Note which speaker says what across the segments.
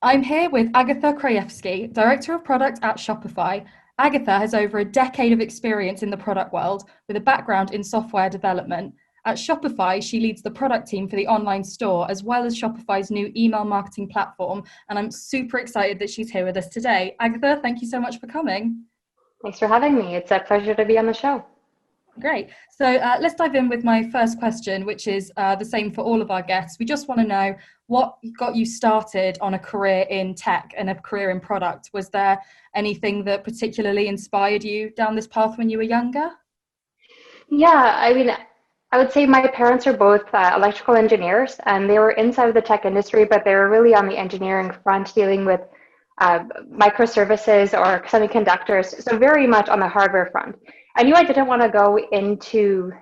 Speaker 1: I'm here with Agatha Krajewski, Director of Product at Shopify. Agatha has over a decade of experience in the product world with a background in software development. At Shopify, she leads the product team for the online store, as well as Shopify's new email marketing platform. And I'm super excited that she's here with us today. Agatha, thank you so much for coming.
Speaker 2: Thanks for having me. It's a pleasure to be on the show.
Speaker 1: Great. So let's dive in with my first question, which is the same for all of our guests. We just want to know what got you started on a career in tech and a career in product. Was there anything that particularly inspired you down this path when you were younger?
Speaker 2: Yeah, I would say my parents are both electrical engineers, and they were inside of the tech industry, but they were really on the engineering front, dealing with microservices or semiconductors, so very much on the hardware front. I knew I didn't want to go into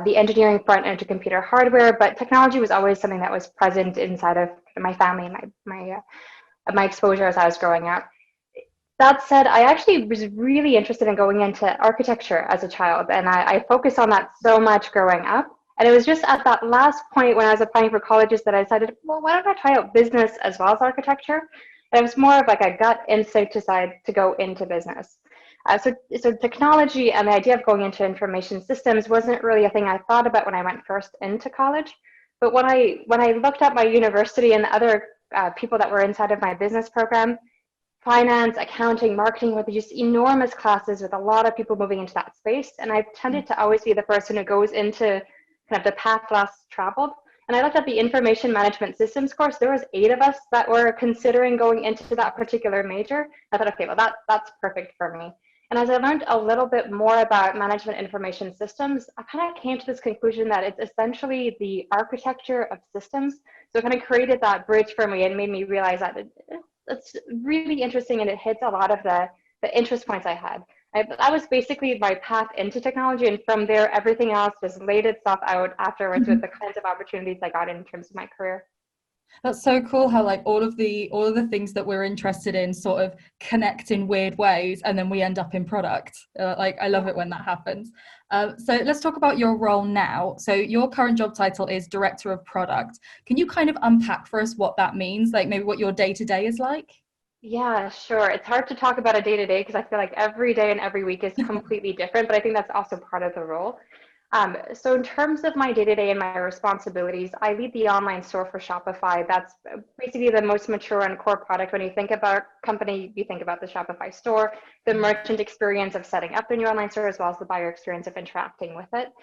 Speaker 2: the engineering front into computer hardware, but technology was always something that was present inside of my family, my exposure as I was growing up. That said, I actually was really interested in going into architecture as a child, and I focused on that so much growing up. And it was just at that last point when I was applying for colleges that I decided, well, why don't I try out business as well as architecture? And it was more of like a gut instinct to decide to go into business. So technology and the idea of going into information systems wasn't really a thing I thought about when I went first into college. But when I looked at my university and the other people that were inside of my business program, finance, accounting, marketing were just enormous classes with a lot of people moving into that space. And I've tended to always be the person who goes into kind of the path less traveled. And I looked at the information management systems course. There was 8 of us that were considering going into that particular major. I thought, okay, well, that's perfect for me. And as I learned a little bit more about management information systems, I kind of came to this conclusion that it's essentially the architecture of systems. So it kind of created that bridge for me and made me realize that it's really interesting, and it hits a lot of the interest points I had. That was basically my path into technology, and from there, everything else just laid itself out afterwards with the kinds of opportunities I got in terms of my career.
Speaker 1: That's so cool how like all of the things that we're interested in sort of connect in weird ways, and then we end up in product. Like I love it when that happens. So let's talk about your role now. So your current job title is Director of Product. Can you kind of unpack for us what that means? Like maybe what your day to day is like?
Speaker 2: Yeah, sure. It's hard to talk about a day to day because I feel like every day and every week is completely different, but I think that's also part of the role. So in terms of my day-to-day and my responsibilities, I lead the online store for Shopify. That's basically the most mature and core product. When you think about company, you think about the Shopify store, the merchant experience of setting up the new online store, as well as the buyer experience of interacting with it.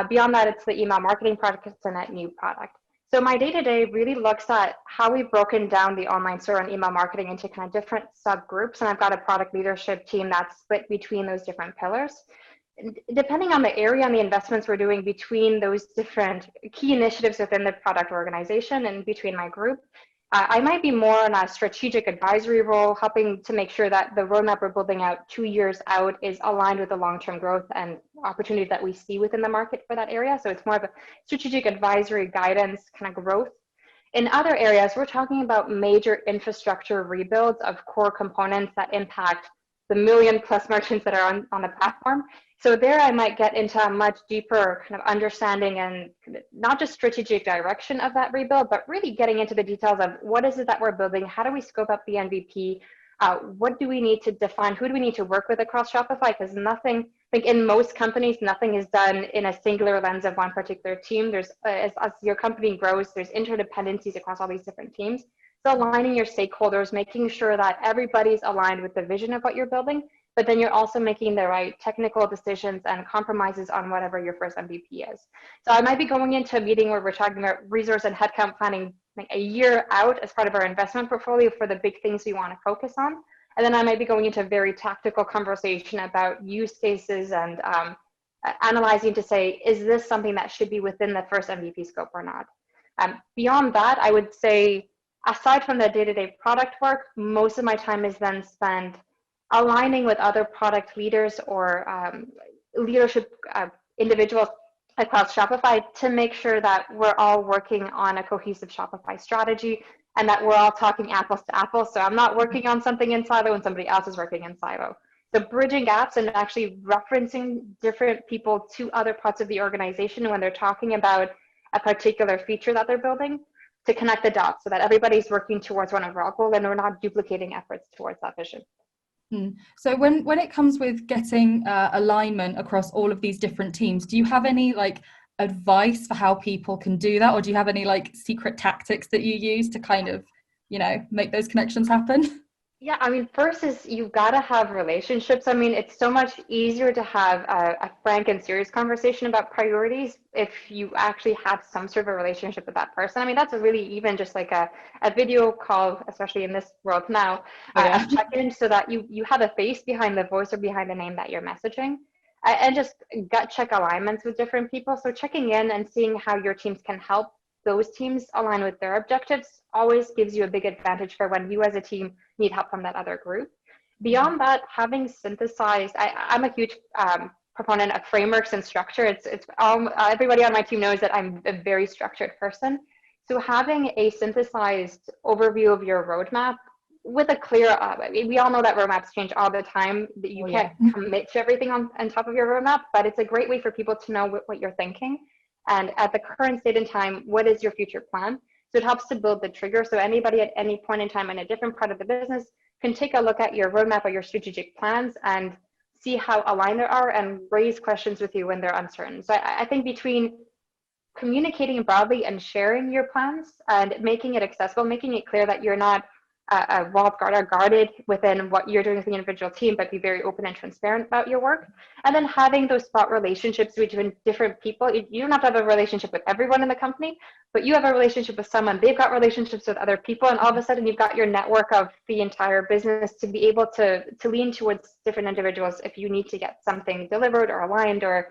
Speaker 2: Beyond that, it's the email marketing product. It's a net new product. So my day-to-day really looks at how we've broken down the online store and email marketing into kind of different subgroups. And I've got a product leadership team that's split between those different pillars. Depending on the area and the investments we're doing between those different key initiatives within the product organization and between my group, I might be more in a strategic advisory role, helping to make sure that the roadmap we're building out 2 years out is aligned with the long-term growth and opportunities that we see within the market for that area. So it's more of a strategic advisory guidance kind of growth. In other areas, we're talking about major infrastructure rebuilds of core components that impact the million plus merchants that are on the platform. So there I might get into a much deeper kind of understanding and not just strategic direction of that rebuild, but really getting into the details of what is it that we're building? How do we scope up the MVP? What do we need to define? Who do we need to work with across Shopify? Because nothing, I think in most companies, nothing is done in a singular lens of one particular team. There's, as your company grows, there's interdependencies across all these different teams. So aligning your stakeholders, making sure that everybody's aligned with the vision of what you're building, but then you're also making the right technical decisions and compromises on whatever your first MVP is. So I might be going into a meeting where we're talking about resource and headcount planning like a year out as part of our investment portfolio for the big things we want to focus on. And then I might be going into a very tactical conversation about use cases and analyzing to say, is this something that should be within the first MVP scope or not? Beyond that, I would say, aside from the day-to-day product work, most of my time is then spent aligning with other product leaders or leadership individuals across Shopify to make sure that we're all working on a cohesive Shopify strategy and that we're all talking apples to apples. So I'm not working on something in silo and somebody else is working in silo. So bridging gaps and actually referencing different people to other parts of the organization when they're talking about a particular feature that they're building to connect the dots so that everybody's working towards one overall goal and we're not duplicating efforts towards that vision.
Speaker 1: So when it comes with getting alignment across all of these different teams, do you have any like advice for how people can do that, or do you have any like secret tactics that you use to kind of, make those connections happen?
Speaker 2: Yeah, I mean, first is you've got to have relationships. I mean, it's so much easier to have a frank and serious conversation about priorities if you actually have some sort of a relationship with that person. I mean, that's a really even just like a video call, especially in this world now, a check-in so that you have a face behind the voice or behind the name that you're messaging. And just gut check alignments with different people. So checking in and seeing how your teams can help those teams align with their objectives always gives you a big advantage for when you as a team need help from that other group. Beyond that, having synthesized, I'm a huge proponent of frameworks and structure. It's everybody on my team knows that I'm a very structured person. So having a synthesized overview of your roadmap with a clear, we all know that roadmaps change all the time, that you can't commit to everything on top of your roadmap, but it's a great way for people to know what you're thinking. And at the current state in time, what is your future plan? So it helps to build the trigger. So anybody at any point in time in a different part of the business can take a look at your roadmap or your strategic plans and see how aligned they are and raise questions with you when they're uncertain. So I think between communicating broadly and sharing your plans and making it accessible, making it clear that you're not a walled garden or guarded within what you're doing as an individual team, but be very open and transparent about your work. And then having those spot relationships between different people. You don't have to have a relationship with everyone in the company, but you have a relationship with someone, they've got relationships with other people, and all of a sudden you've got your network of the entire business to be able to lean towards different individuals if you need to get something delivered or aligned, or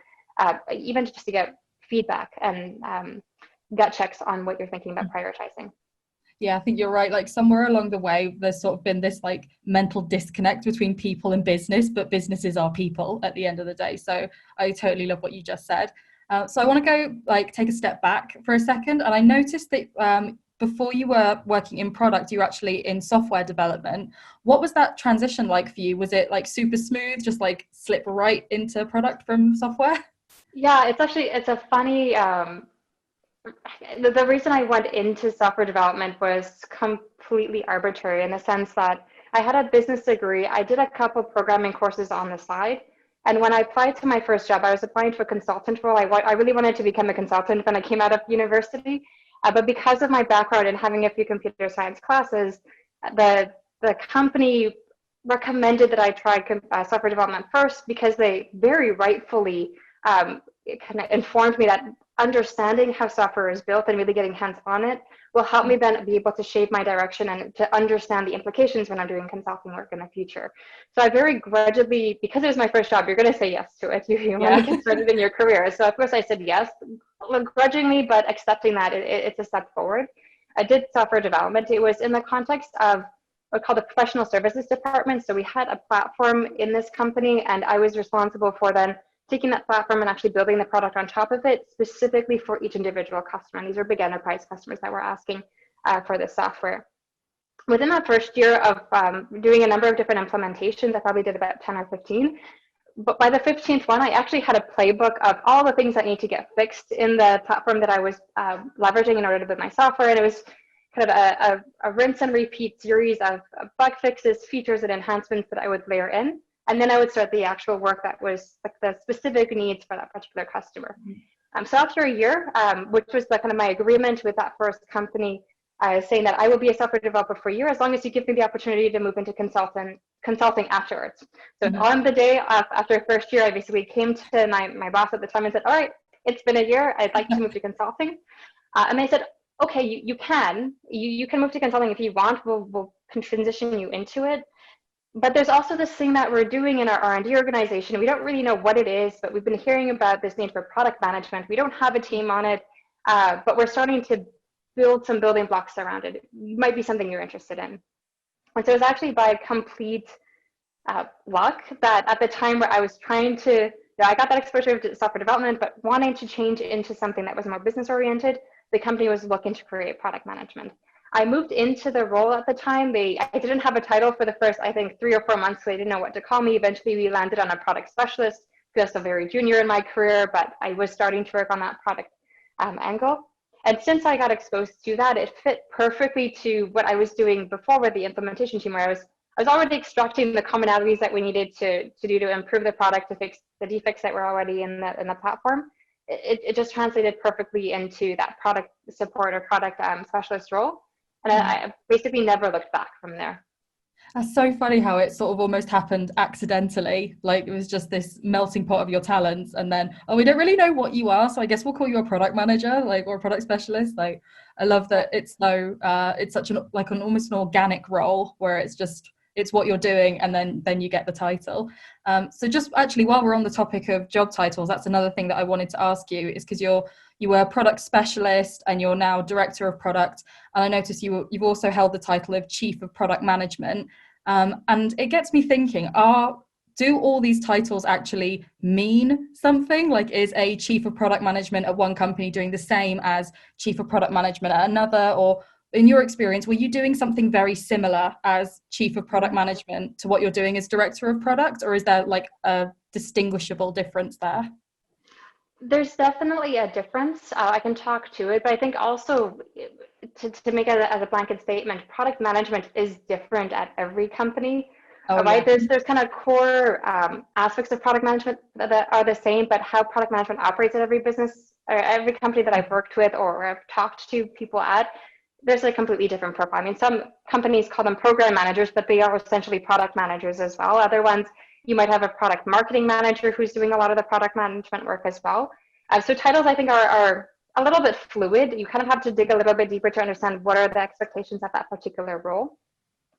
Speaker 2: even just to get feedback and gut checks on what you're thinking about prioritizing.
Speaker 1: Yeah, I think you're right. Like somewhere along the way, there's sort of been this like mental disconnect between people and business, but businesses are people at the end of the day. So I totally love what you just said. So I want to go like take a step back for a second. And I noticed that before you were working in product, you were actually in software development. What was that transition like for you? Was it like super smooth, just like slip right into product from software?
Speaker 2: Yeah, it's a funny, the reason I went into software development was completely arbitrary in the sense that I had a business degree. I did a couple programming courses on the side. And when I applied to my first job, I was applying to a consultant role. I really wanted to become a consultant when I came out of university. But because of my background and having a few computer science classes, the company recommended that I try software development first, because they very rightfully kind of informed me that understanding how software is built and really getting hands on it will help me then be able to shape my direction and to understand the implications when I'm doing consulting work in the future. So I very grudgingly, because it was my first job, you're going to say yes to it. You want to get started in your career. So of course I said yes, grudgingly, but accepting that it's a step forward. I did software development. It was in the context of what's called the professional services department. So we had a platform in this company, and I was responsible for then taking that platform and actually building the product on top of it specifically for each individual customer. And these were big enterprise customers that were asking for this software. Within that first year of doing a number of different implementations, I probably did about 10 or 15. But by the 15th one, I actually had a playbook of all the things that need to get fixed in the platform that I was leveraging in order to build my software. And it was kind of a rinse and repeat series of bug fixes, features, and enhancements that I would layer in. And then I would start the actual work that was like the specific needs for that particular customer. So after a year, which was the kind of my agreement with that first company, saying that I will be a software developer for a year as long as you give me the opportunity to move into consulting afterwards. So on the day after first year, I basically came to my boss at the time and said, all right, it's been a year, I'd like to move to consulting. And they said, okay, you can move to consulting if you want, we'll transition you into it. But there's also this thing that we're doing in our R&D organization. We don't really know what it is, but we've been hearing about this need for product management. We don't have a team on it, but we're starting to build some building blocks around it. It might be something you're interested in. And so it was actually by complete luck that at the time where I was trying to, I got that exposure to software development, but wanting to change into something that was more business oriented, the company was looking to create product management. I moved into the role at the time. I didn't have a title for the first, I think, 3 or 4 months, so they didn't know what to call me. Eventually, we landed on a product specialist, just a very junior in my career, but I was starting to work on that product angle. And since I got exposed to that, it fit perfectly to what I was doing before with the implementation team, where I was already extracting the commonalities that we needed to do to improve the product, to fix the defects that were already in the platform. It just translated perfectly into that product support or product specialist role. And I basically never looked back from there.
Speaker 1: That's so funny how it sort of almost happened accidentally. Like it was just this melting pot of your talents, and then, oh, we don't really know what you are, so I guess we'll call you a product manager, like, or a product specialist. Like, I love that it's it's such an like an almost an organic role where it's what you're doing, and then you get the title. So just actually, while we're on the topic of job titles, that's another thing that I wanted to ask you, is because you were a product specialist and you're now director of product. And I noticed you've also held the title of chief of product management. And it gets me thinking, do all these titles actually mean something? Like, is a chief of product management at one company doing the same as chief of product management at another? Or in your experience, were you doing something very similar as chief of product management to what you're doing as director of product? Or is there like a distinguishable difference there?
Speaker 2: There's definitely a difference. I can talk to it, but I think also to make it as a blanket statement, product management is different at every company,
Speaker 1: Oh
Speaker 2: right?
Speaker 1: yeah.
Speaker 2: There's kind of core aspects of product management that are the same, but how product management operates at every business or every company that I've worked with or I've talked to people at, there's a completely different profile. I mean, some companies call them program managers, but they are essentially product managers as well. Other ones, you might have a product marketing manager who's doing a lot of the product management work as well. So titles, I think, are a little bit fluid. You kind of have to dig a little bit deeper to understand what are the expectations of that particular role.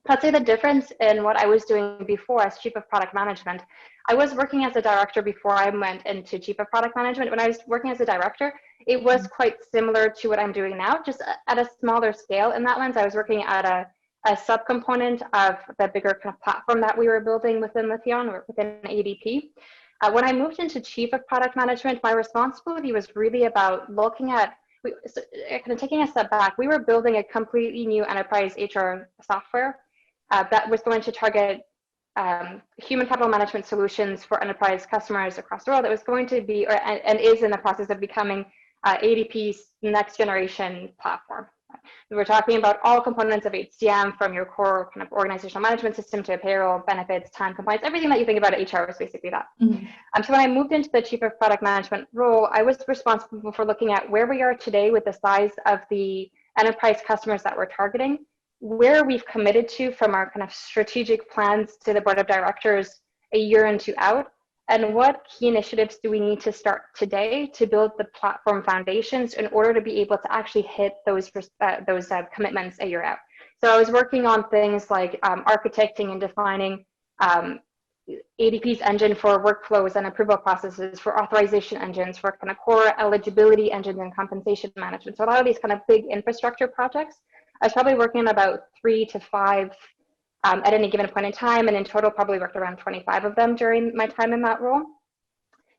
Speaker 2: I'd say the difference in what I was doing before as chief of product management, I was working as a director before I went into chief of product management. When I was working as a director, it was quite similar to what I'm doing now, just at a smaller scale. In that lens, I was working at a subcomponent of the bigger kind of platform that we were building within Lithion or within ADP. When I moved into chief of product management, my responsibility was really about looking at, kind of taking a step back. We were building a completely new enterprise HR software that was going to target human capital management solutions for enterprise customers across the world. It was going to be, and is in the process of becoming ADP's next generation platform. We're talking about all components of HCM, from your core kind of organizational management system to payroll, benefits, time compliance, everything that you think about HR is basically that. So when I moved into the chief of product management role, I was responsible for looking at where we are today with the size of the enterprise customers that we're targeting, where we've committed to from our kind of strategic plans to the board of directors a year and two out, and what key initiatives do we need to start today to build the platform foundations in order to be able to actually hit those commitments a year out. So I was working on things like architecting and defining ADP's engine for workflows and approval processes, for authorization engines, for kind of core eligibility engines and compensation management. So a lot of these kind of big infrastructure projects, I was probably working on about 3 to 5 at any given point in time, and in total probably worked around 25 of them during my time in that role.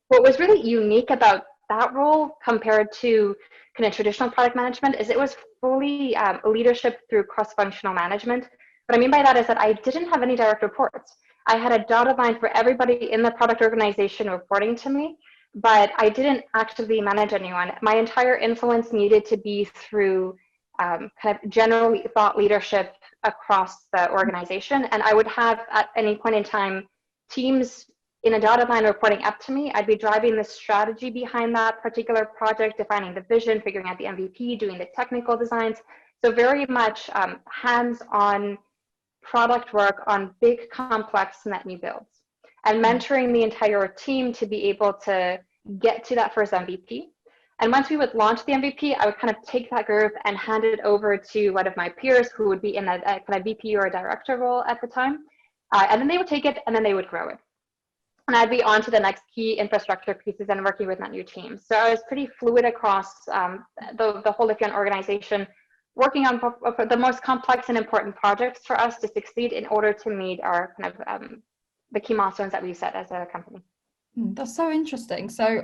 Speaker 2: What was really unique about that role compared to kind of traditional product management is it was fully leadership through cross-functional management. What I mean by that is that I didn't have any direct reports. I had a dotted line for everybody in the product organization reporting to me, but I didn't actively manage anyone. My entire influence needed to be through kind of general thought leadership across the organization. And I would have at any point in time teams in a dotted line reporting up to me. I'd be driving the strategy behind that particular project, defining the vision, figuring out the MVP, doing the technical designs. So very much hands-on product work on big, complex net new builds, and mentoring the entire team to be able to get to that first MVP. And once we would launch the MVP, I would kind of take that group and hand it over to one of my peers who would be in a kind of VP or a director role at the time. And then they would take it and then they would grow it. And I'd be on to the next key infrastructure pieces and working with that new team. So I was pretty fluid across the whole Lithion organization, working on the most complex and important projects for us to succeed in order to meet our kind of the key milestones that we set as a company.
Speaker 1: That's so interesting. So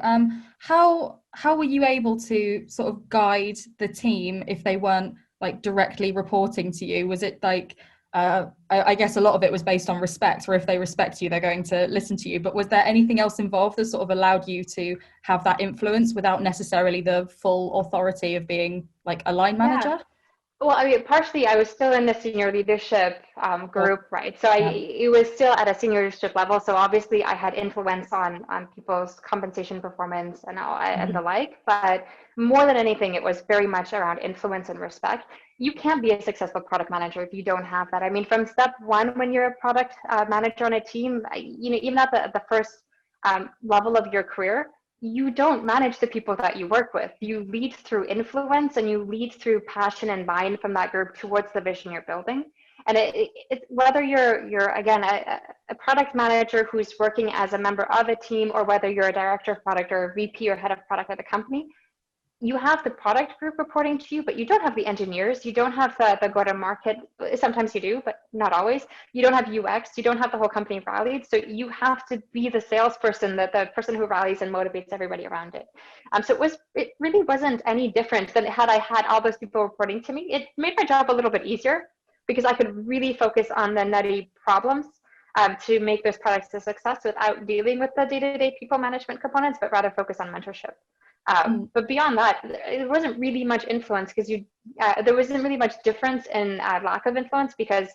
Speaker 1: how were you able to sort of guide the team if they weren't like directly reporting to you? Was it like I guess a lot of it was based on respect, or if they respect you, they're going to listen to you. But was there anything else involved that sort of allowed you to have that influence without necessarily the full authority of being like a line
Speaker 2: Yeah.
Speaker 1: manager?
Speaker 2: Well, I mean, partially I was still in the senior leadership
Speaker 1: Or,
Speaker 2: group, right? So
Speaker 1: yeah.
Speaker 2: it was still at a senior leadership level. So obviously I had influence on people's compensation performance and all, and the
Speaker 1: Mhm.
Speaker 2: like. But more than anything, it was very much around influence and respect. You can't be a successful product manager if you don't have that. I mean, from step one, when you're a product manager on a team, you know, even at the first level of your career, you don't manage the people that you work with. You lead through influence and you lead through passion and buy-in from that group towards the vision you're building. And whether you're again a product manager who's working as a member of a team, or whether you're a director of product or a VP or head of product at a company, you have the product group reporting to you, but you don't have the engineers. You don't have the go-to-market. Sometimes you do, but not always. You don't have UX. You don't have the whole company rallied. So you have to be the salesperson, the person who rallies and motivates everybody around it. So it really wasn't any different than had I had all those people reporting to me. It made my job a little bit easier because I could really focus on the nutty problems to make those products a success without dealing with the day-to-day people management components, but rather focus on mentorship.
Speaker 1: Mm.
Speaker 2: But beyond that, it wasn't really much influence because there wasn't really much difference in lack of influence because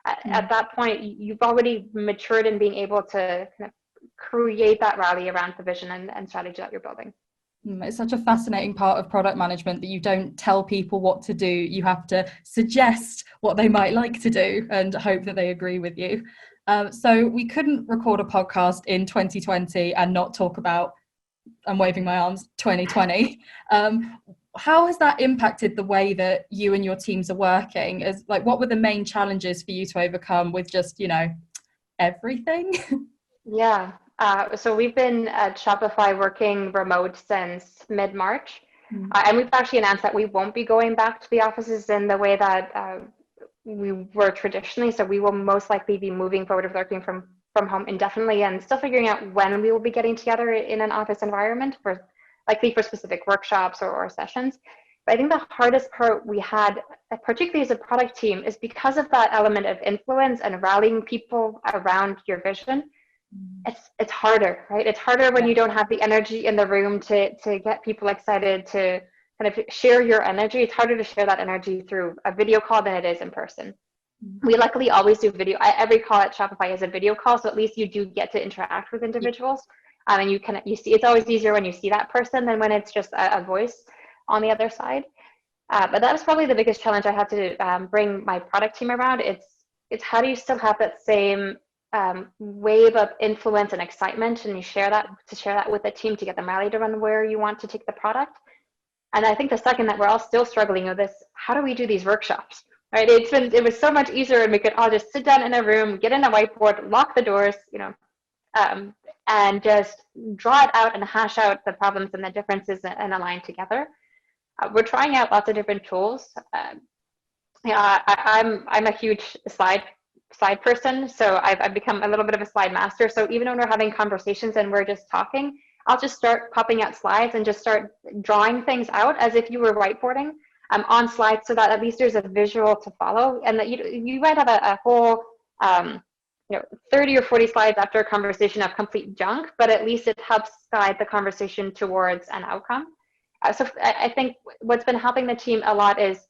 Speaker 2: at that point you've already matured in being able to kind of create that rally around the vision and strategy that you're building.
Speaker 1: It's such a fascinating part of product management that you don't tell people what to do. You have to suggest what they might like to do and hope that they agree with you. So we couldn't record a podcast in 2020 and not talk about, I'm waving my arms, 2020. How has that impacted the way that you and your teams are working? As like, what were the main challenges for you to overcome with just, you know, everything?
Speaker 2: Yeah. So we've been at Shopify working remote since mid-March. And we've actually announced that we won't be going back to the offices in the way that we were traditionally. So we will most likely be moving forward with working from home indefinitely and still figuring out when we will be getting together in an office environment for likely for specific workshops or sessions. But I think the hardest part we had, particularly as a product team, is because of that element of influence and rallying people around your vision. It's harder, right? It's harder when you don't have the energy in the room to get people excited to kind of share your energy. It's harder to share that energy through a video call than it is in person. We luckily always do video. Every call at Shopify is a video call, so at least you do get to interact with individuals, and you see. It's always easier when you see that person than when it's just a voice on the other side. But that was probably the biggest challenge I had to bring my product team around. It's how do you still have that same wave of influence and excitement, and you share that with the team to get them rallied around where you want to take the product. And I think the second that we're all still struggling with this, how do we do these workshops? Right? It was so much easier, and we could all just sit down in a room, get in a whiteboard, lock the doors, and just draw it out and hash out the problems and the differences and align together. We're trying out lots of different tools. I'm a huge slide person, so I've become a little bit of a slide master. So even when we're having conversations and we're just talking, I'll just start popping out slides and just start drawing things out as if you were whiteboarding on slides, so that at least there's a visual to follow, and that you might have a whole 30 or 40 slides after a conversation of complete junk, but at least it helps guide the conversation towards an outcome. So I think what's been helping the team a lot is,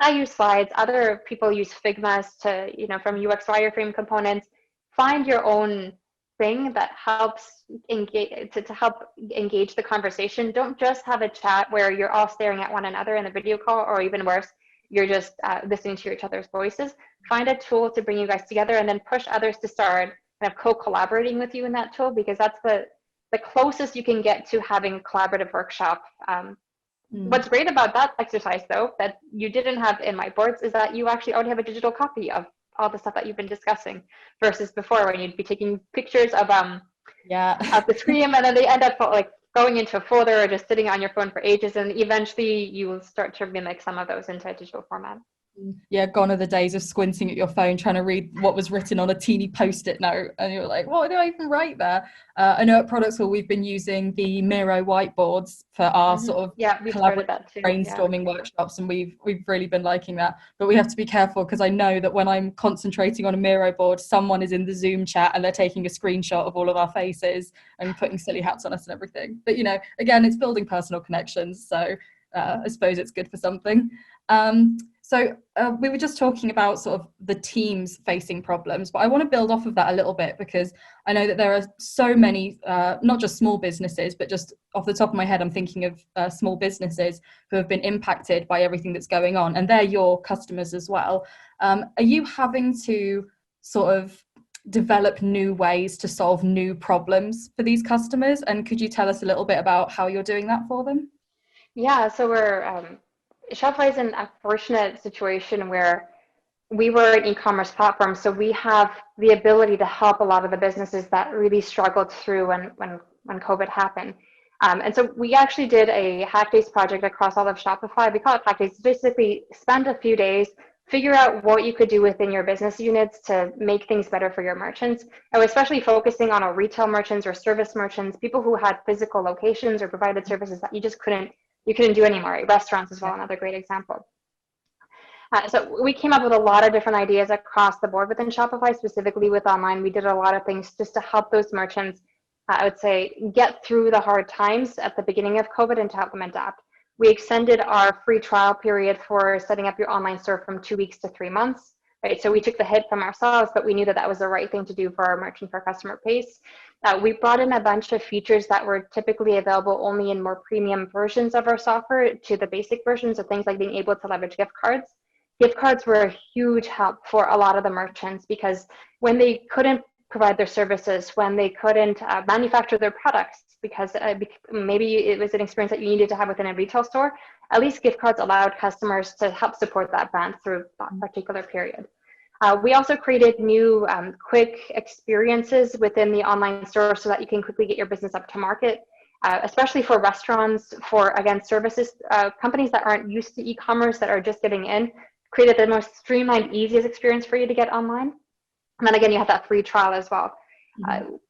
Speaker 2: I use slides, other people use Figmas to, from UX wireframe components. Find your own thing that helps engage to help engage the conversation. Don't just have a chat where you're all staring at one another in a video call, or even worse, you're just listening to each other's voices. Find a tool to bring you guys together, and then push others to start kind of co-collaborating with you in that tool, because that's the closest you can get to having a collaborative workshop. What's great about that exercise, though, that you didn't have in my boards, is that you actually already have a digital copy of all the stuff that you've been discussing, versus before when you'd be taking pictures of the screen, and then they end up like going into a folder or just sitting on your phone for ages, and eventually you will start to mimic some of those into a digital format.
Speaker 1: Yeah, gone are the days of squinting at your phone trying to read what was written on a teeny post-it note, and you're like, what do I even write there? I know at Product School we've been using the Miro whiteboards for our sort of
Speaker 2: Yeah, we've started
Speaker 1: collaborative
Speaker 2: that too. Yeah.
Speaker 1: brainstorming workshops, and we've really been liking that. But we have to be careful, because I know that when I'm concentrating on a Miro board, someone is in the Zoom chat and they're taking a screenshot of all of our faces and putting silly hats on us and everything. But again, it's building personal connections, so I suppose it's good for something. So we were just talking about sort of the teams facing problems, but I want to build off of that a little bit, because I know that there are so many, not just small businesses, but just off the top of my head, I'm thinking of small businesses who have been impacted by everything that's going on, and they're your customers as well. Are you having to sort of develop new ways to solve new problems for these customers? And could you tell us a little bit about how you're doing that for them?
Speaker 2: Yeah, so Shopify is in a fortunate situation where we were an e-commerce platform, so we have the ability to help a lot of the businesses that really struggled through when COVID happened. And so we actually did a Hack Days project across all of Shopify. We call it Hack Days. Basically, spend a few days, figure out what you could do within your business units to make things better for your merchants. And we're especially focusing on our retail merchants or service merchants, people who had physical locations or provided services that you couldn't do anymore. Right? Restaurants as well, another great example. So we came up with a lot of different ideas across the board within Shopify, specifically with online. We did a lot of things just to help those merchants, I would say, get through the hard times at the beginning of COVID and to help them adapt. We extended our free trial period for setting up your online store from 2 weeks to 3 months. Right, so we took the hit from ourselves, but we knew that that was the right thing to do for our merchant, for our customer base. We brought in a bunch of features that were typically available only in more premium versions of our software to the basic versions, of things like being able to leverage gift cards. Gift cards were a huge help for a lot of the merchants, because when they couldn't provide their services, when they couldn't manufacture their products, because maybe it was an experience that you needed to have within a retail store, at least gift cards allowed customers to help support that brand through that particular period. We also created new quick experiences within the online store so that you can quickly get your business up to market, especially for restaurants, for, again, services, companies that aren't used to e-commerce, that are just getting in, created the most streamlined, easiest experience for you to get online. And then again, you have that free trial as well.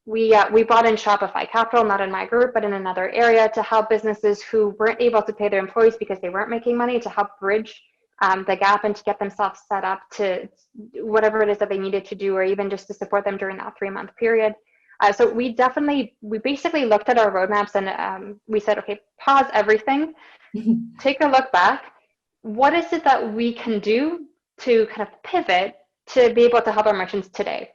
Speaker 2: We brought in Shopify Capital, not in my group, but in another area, to help businesses who weren't able to pay their employees because they weren't making money, to help bridge the gap and to get themselves set up to whatever it is that they needed to do, or even just to support them during that 3-month period. So we basically looked at our roadmaps and we said, okay, pause everything, take a look back. What is it that we can do to kind of pivot to be able to help our merchants today?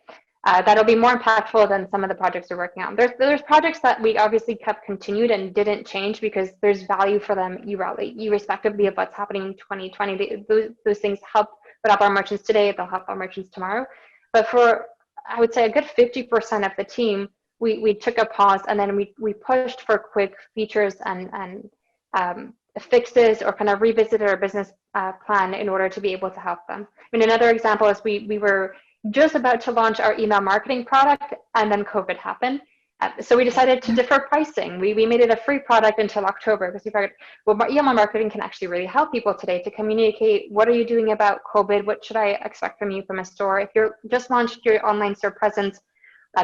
Speaker 2: That'll be more impactful than some of the projects we're working on. There's projects that we obviously kept continued and didn't change because there's value for them irrespectively of what's happening in 2020. Those things help our merchants today, they'll help our merchants tomorrow. But for, I would say, a good 50% of the team, we took a pause, and then we pushed for quick features and fixes, or kind of revisited our business plan in order to be able to help them. I mean, another example is we were just about to launch our email marketing product, and then COVID happened. So we decided to defer pricing. We made it a free product until October, because we figured, well, email marketing can actually really help people today to communicate, what are you doing about COVID? What should I expect from you from a store? If you're just launched your online store presence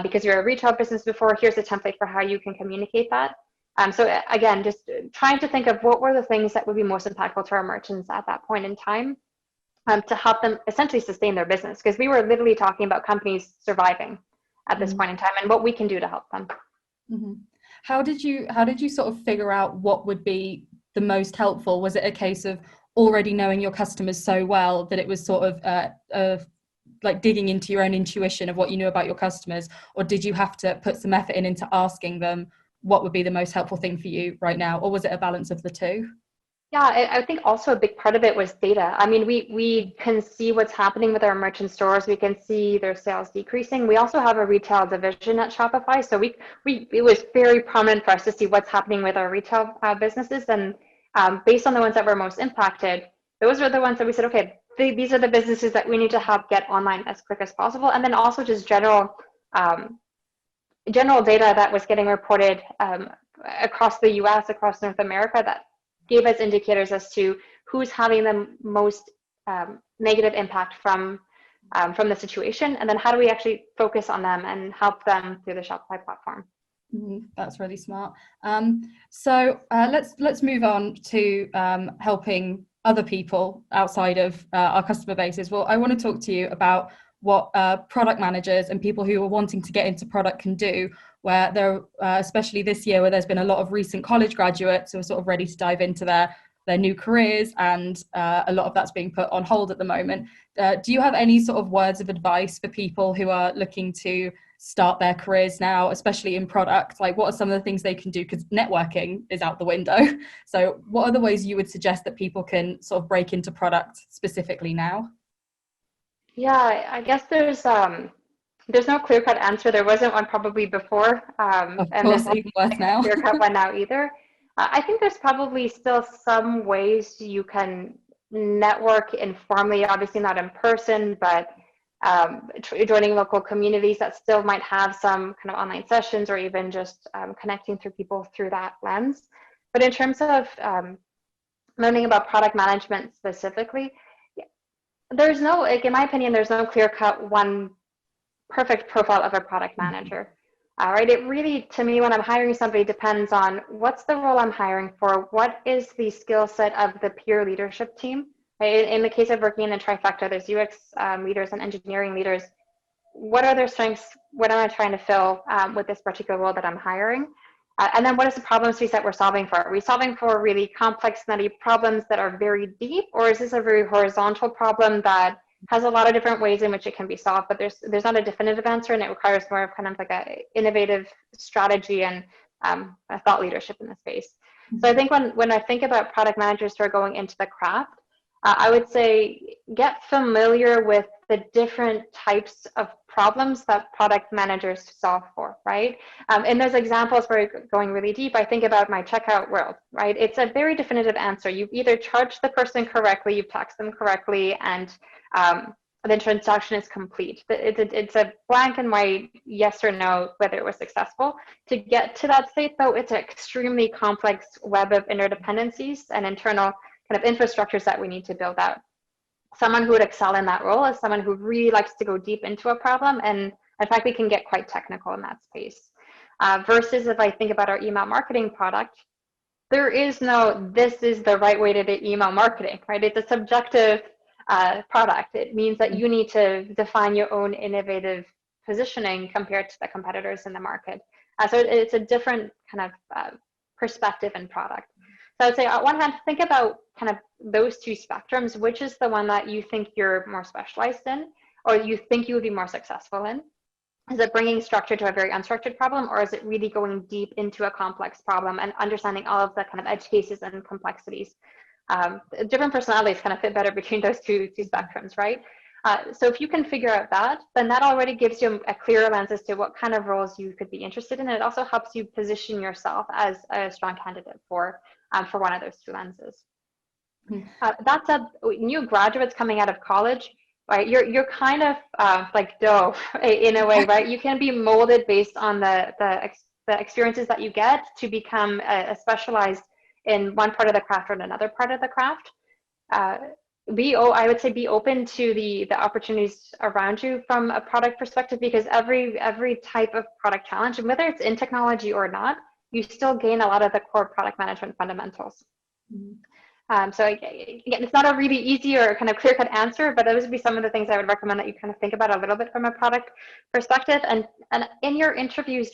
Speaker 2: because you're a retail business before, here's a template for how you can communicate that. So again, just trying to think of what were the things that would be most impactful to our merchants at that point in time, to help them essentially sustain their business, because we were literally talking about companies surviving at this point in time and what we can do to help them.
Speaker 1: Mm-hmm. How did you sort of figure out what would be the most helpful? Was it a case of already knowing your customers so well that it was sort of like digging into your own intuition of what you knew about your customers, or did you have to put some effort into asking them what would be the most helpful thing for you right now, or was it a balance of the two?
Speaker 2: Yeah, I think also a big part of it was data. I mean, we can see what's happening with our merchant stores. We can see their sales decreasing. We also have a retail division at Shopify, so it was very prominent for us to see what's happening with our retail businesses. And based on the ones that were most impacted, those are the ones that we said, okay, these are the businesses that we need to help get online as quick as possible. And then also just general data that was getting reported across the US, across North America, that gave us indicators as to who's having the most negative impact from the situation, and then how do we actually focus on them and help them through the Shopify platform.
Speaker 1: That's really smart. So let's move on to helping other people outside of our customer bases. Well, I want to talk to you about what product managers and people who are wanting to get into product can do, where they're especially this year, where there's been a lot of recent college graduates who are sort of ready to dive into their new careers, and a lot of that's being put on hold at the moment. Do you have any sort of words of advice for people who are looking to start their careers now, especially in product? Like, what are some of the things they can do? Because networking is out the window. So what are the ways you would suggest that people can sort of break into product specifically now?
Speaker 2: Yeah, I guess there's no clear-cut answer. There wasn't one probably before,
Speaker 1: Of
Speaker 2: and
Speaker 1: course,
Speaker 2: there's not
Speaker 1: even worse now.
Speaker 2: a clear-cut one now either. I think there's probably still some ways you can network informally, obviously not in person, but joining local communities that still might have some kind of online sessions, or even just connecting through people through that lens. But in terms of learning about product management specifically, there's no, like, in my opinion, there's no clear-cut one perfect profile of a product manager. Right? It really, to me, when I'm hiring somebody, depends on what's the role I'm hiring for, what is the skill set of the peer leadership team. Right? In the case of working in the trifecta, there's UX leaders and engineering leaders. What are their strengths? What am I trying to fill with this particular role that I'm hiring? And then what is the problem space that we're solving for? Are we solving for really complex, nutty problems that are very deep, or is this a very horizontal problem that has a lot of different ways in which it can be solved, but there's not a definitive answer, and it requires more of kind of like a innovative strategy and a thought leadership in the space. So I think when I think about product managers who are going into the craft, I would say get familiar with the different types of problems that product managers solve for, right? In those examples where you're going really deep, I think about my checkout world, right? It's a very definitive answer. You've either charged the person correctly, you've taxed them correctly, and the transaction is complete. It's a black and white yes or no whether it was successful. To get to that state, though, it's an extremely complex web of interdependencies and internal kind of infrastructures that we need to build out. Someone who would excel in that role is someone who really likes to go deep into a problem, and in fact, we can get quite technical in that space. Versus if I think about our email marketing product, there is no, this is the right way to do email marketing, right? It's a subjective product. It means that you need to define your own innovative positioning compared to the competitors in the market. So it's a different kind of perspective and product. So I would say on one hand, think about kind of those two spectrums. Which is the one that you think you're more specialized in, or you think you would be more successful in? Is it bringing structure to a very unstructured problem, or is it really going deep into a complex problem and understanding all of the kind of edge cases and complexities? Different personalities kind of fit better between those two spectrums, right? So if you can figure out that, then that already gives you a clearer lens as to what kind of roles you could be interested in. And it also helps you position yourself as a strong candidate for one of those two lenses. That said, new graduates coming out of college, right? You're kind of like dough in a way, right? You can be molded based on the experiences that you get to become a specialized in one part of the craft or in another part of the craft. I would say be open to the opportunities around you from a product perspective, because every type of product challenge, and whether it's in technology or not, you still gain a lot of the core product management fundamentals. So again, it's not a really easy or kind of clear-cut answer, but those would be some of the things I would recommend that you kind of think about a little bit from a product perspective. And in your interviews,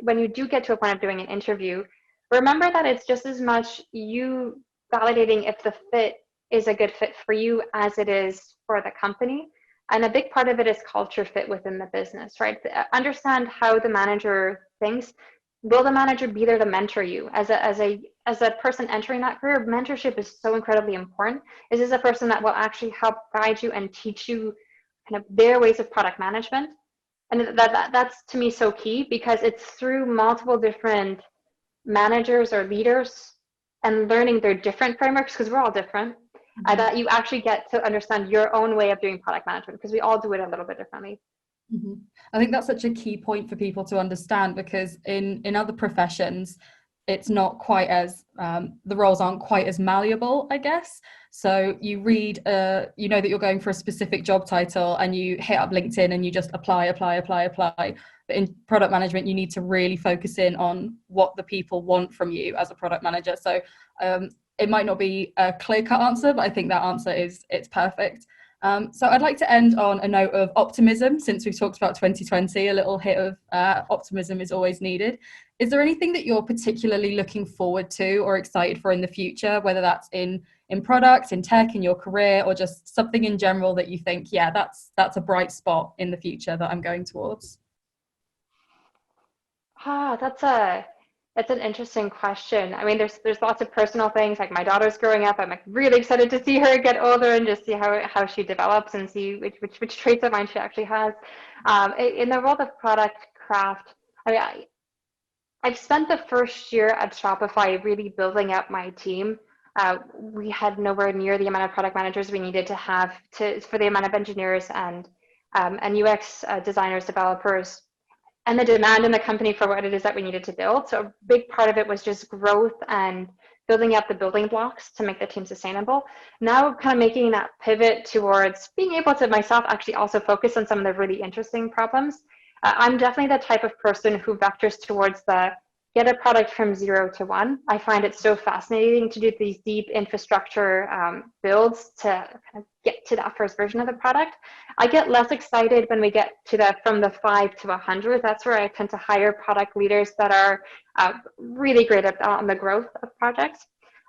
Speaker 2: when you do get to a point of doing an interview, remember that it's just as much you validating if the fit is a good fit for you as it is for the company. And a big part of it is culture fit within the business, right? Understand how the manager thinks. Will the manager be there to mentor you? As a person entering that career, mentorship is so incredibly important. Is this a person that will actually help guide you and teach you kind of their ways of product management? And that's to me so key, because it's through multiple different managers or leaders and learning their different frameworks, because we're all different, that you actually get to understand your own way of doing product management, because we all do it a little bit differently.
Speaker 1: I think that's such a key point for people to understand, because in other professions, it's not quite as the roles aren't quite as malleable, I guess. So you read, you know that you're going for a specific job title, and you hit up LinkedIn and you just apply. But in product management, you need to really focus in on what the people want from you as a product manager. So it might not be a clear-cut answer, but I think that answer it's perfect. So I'd like to end on a note of optimism. Since we've talked about 2020, a little hit of optimism is always needed. Is there anything that you're particularly looking forward to or excited for in the future, whether that's in product, in tech, in your career, or just something in general that you think, yeah, that's a bright spot in the future that I'm going towards?
Speaker 2: That's an interesting question. I mean, there's lots of personal things. Like my daughter's growing up. I'm like really excited to see her get older and just see how she develops and see which traits of mine she actually has. In the world of product craft, I mean, I've spent the first year at Shopify really building up my team. We had nowhere near the amount of product managers we needed to have for the amount of engineers and UX designers, developers, and the demand in the company for what it is that we needed to build. So a big part of it was just growth and building up the building blocks to make the team sustainable. Now kind of making that pivot towards being able to myself actually also focus on some of the really interesting problems. I'm definitely the type of person who vectors towards the get a product from 0 to 1. I find it so fascinating to do these deep infrastructure builds to kind of get to that first version of the product. I get less excited when we get to from the 5 to 100. That's where I tend to hire product leaders that are really great on the growth of projects.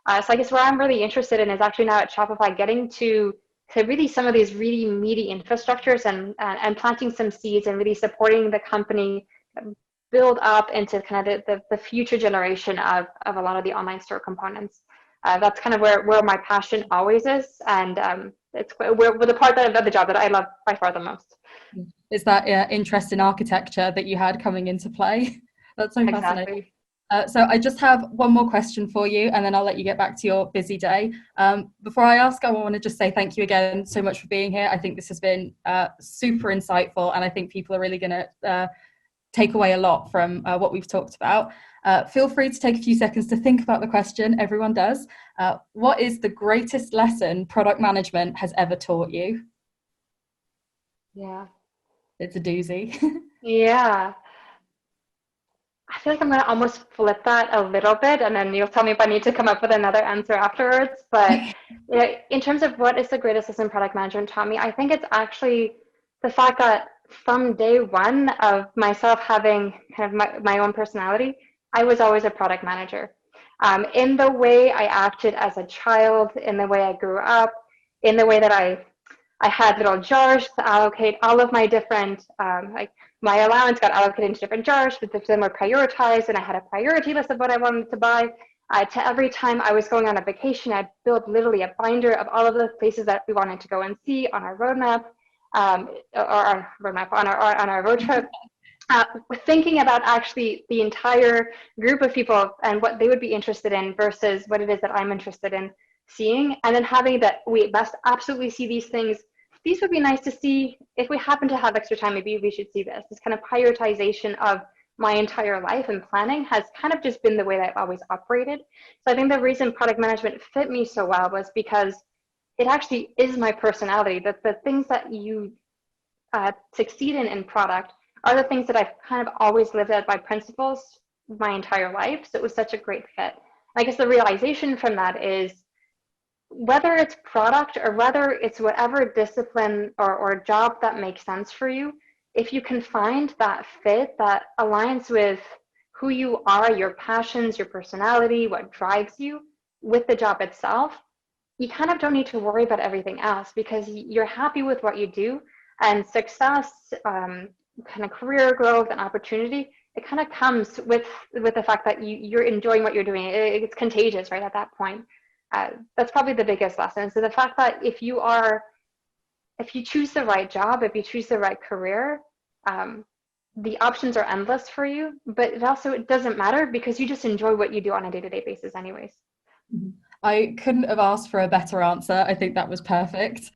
Speaker 2: So I guess where I'm really interested in is actually now at Shopify getting to really some of these really meaty infrastructures and planting some seeds and really supporting the company build up into kind of the future generation of a lot of the online store components. That's kind of where my passion always is, and it's where the part of the job that I love by far the most.
Speaker 1: Is that interest in architecture that you had coming into play? That's so fascinating. So I just have one more question for you, and then I'll let you get back to your busy day. Before I ask, I want to just say thank you again so much for being here. I think this has been super insightful, and I think people are really going to take away a lot from what we've talked about. Feel free to take a few seconds to think about the question. Everyone does. What is the greatest lesson product management has ever taught you?
Speaker 2: Yeah.
Speaker 1: It's a doozy.
Speaker 2: Yeah. I feel like I'm going to almost flip that a little bit, and then you'll tell me if I need to come up with another answer afterwards. But in terms of what is the greatest lesson product management taught me, I think it's actually the fact that from day one of myself having kind of my own personality, I was always a product manager. In the way I acted as a child, in the way I grew up, in the way that I had little jars to allocate all of my different, like my allowance got allocated into different jars, but then were prioritized, and I had a priority list of what I wanted to buy. To every time I was going on a vacation, I'd build literally a binder of all of the places that we wanted to go and see on our roadmap. Or our roadmap on our road trip, thinking about actually the entire group of people and what they would be interested in versus what it is that I'm interested in seeing, and then having that we must absolutely see these things. These would be nice to see. If we happen to have extra time, maybe we should see this. This kind of prioritization of my entire life and planning has kind of just been the way that I've always operated. So I think the reason product management fit me so well was because it actually is my personality. That the things that you succeed in product are the things that I've kind of always lived at by principles my entire life. So it was such a great fit. I guess the realization from that is whether it's product or whether it's whatever discipline or job that makes sense for you, if you can find that fit that aligns with who you are, your passions, your personality, what drives you with the job itself, you kind of don't need to worry about everything else because you're happy with what you do, and success, kind of career growth and opportunity, it kind of comes with the fact that you're enjoying what you're doing. It's contagious, right, at that point. That's probably the biggest lesson. So the fact that if you choose the right job, if you choose the right career, the options are endless for you, but it doesn't matter because you just enjoy what you do on a day-to-day basis anyways.
Speaker 1: I couldn't have asked for a better answer. I think that was perfect.